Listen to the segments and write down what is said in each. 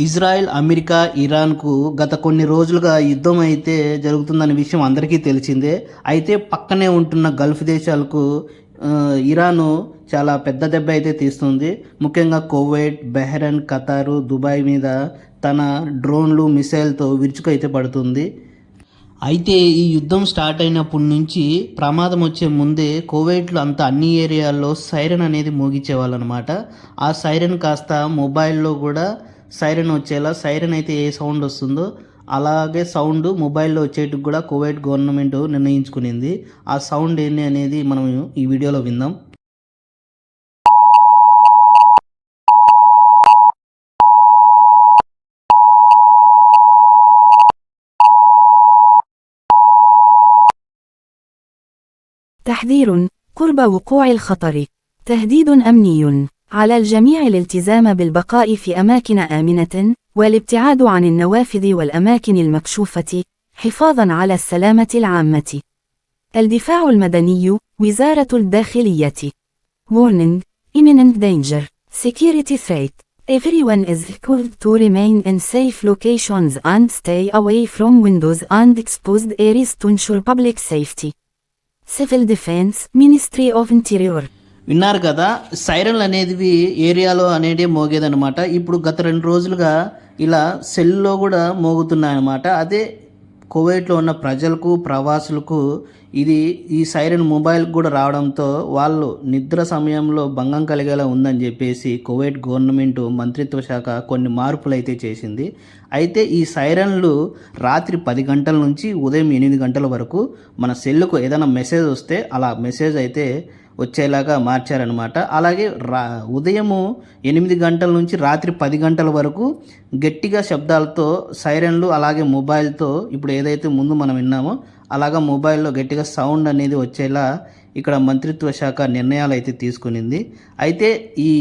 Israel, America, ఇరాన్కు గత కొన్ని రోజులుగా యుద్ధం అయితే జరుగుతుందనే విషయం అందరికీ తెలిసిందే. అయితే పక్కనే ఉంటున్న గల్ఫ్ దేశాలకు ఇరాను చాలా పెద్ద దెబ్బ అయితే తీస్తుంది. ముఖ్యంగా కువైట్, బహ్రెయిన్, ఖతారు, దుబాయ్ మీద తన డ్రోన్లు, మిసైల్తో విరుచుకైతే పడుతుంది. అయితే ఈ యుద్ధం స్టార్ట్ అయినప్పటి నుంచి ప్రమాదం వచ్చే ముందే కువైట్లో అంతా అన్ని ఏరియాల్లో సైరన్ అనేది మోగించేవాళ్ళు అనమాట. ఆ సైరన్ కాస్త మొబైల్లో కూడా సైరన్ వచ్చేలా, సైరన్ అయితే ఏ సౌండ్ వస్తుందో అలాగే సౌండ్ మొబైల్లో వచ్చేటికి కూడా కువైట్ గవర్నమెంట్ నిర్ణయించుకునింది. ఆ సౌండ్ ఏంటి అనేది మనం ఈ వీడియోలో విందాం. تحذير قرب وقوع الخطر. تهديد أمني على الجميع الالتزام بالبقاء في أماكن آمنة والابتعاد عن النوافذ والأماكن المكشوفة حفاظا على السلامة العامة. الدفاع المدني، وزارة الداخلية. Warning: imminent danger. Security threat. Everyone is required to remain in safe locations and stay away from windows and exposed areas to ensure public safety. Civil defence, ministry of interior. విన్నారు కదా, సైరన్లు అనేవి ఏరియాలో అనేది మోగేదనమాట. ఇప్పుడు గత 2 రోజులుగా ఇలా సెల్లో కూడా మోగుతున్నాయన్నమాట. అదే కువైట్లో ఉన్న ప్రజలకు, ప్రవాసులకు ఈ సైరన్ మొబైల్కి కూడా రావడంతో వాళ్ళు నిద్ర సమయంలో భంగం కలిగేలా ఉందని చెప్పేసి కువైట్ గవర్నమెంట్ మంత్రిత్వ శాఖ కొన్ని మార్పులు అయితే చేసింది. అయితే ఈ సైరన్లు రాత్రి 10 గంటల నుంచి ఉదయం 8 గంటల వరకు మన సెల్లుకు ఏదైనా మెసేజ్ వస్తే అలా మెసేజ్ అయితే వచ్చేలాగా మార్చారనమాట. అలాగే ఉదయము 8 గంటల నుంచి రాత్రి 10 గంటల వరకు గట్టిగా శబ్దాలతో సైరన్లు, అలాగే మొబైల్తో ఇప్పుడు ఏదైతే ముందు మనం విన్నామో అలాగా మొబైల్లో గట్టిగా సౌండ్ అనేది వచ్చేలా ఇక్కడ మంత్రిత్వ శాఖ నిర్ణయాలు అయితే తీసుకునింది. అయితే ఈ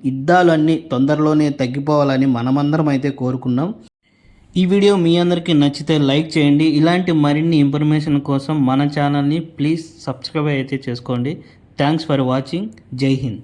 యుద్ధాలన్నీ తొందరలోనే తగ్గిపోవాలని మనమందరం అయితే కోరుకున్నాం. ఈ వీడియో మీ అందరికీ నచ్చితే లైక్ చేయండి. ఇలాంటి మరిన్ని ఇన్ఫర్మేషన్ కోసం మన ఛానల్ని ప్లీజ్ సబ్స్క్రైబ్ అయితే చేసుకోండి. Thanks for watching. జై హింద్.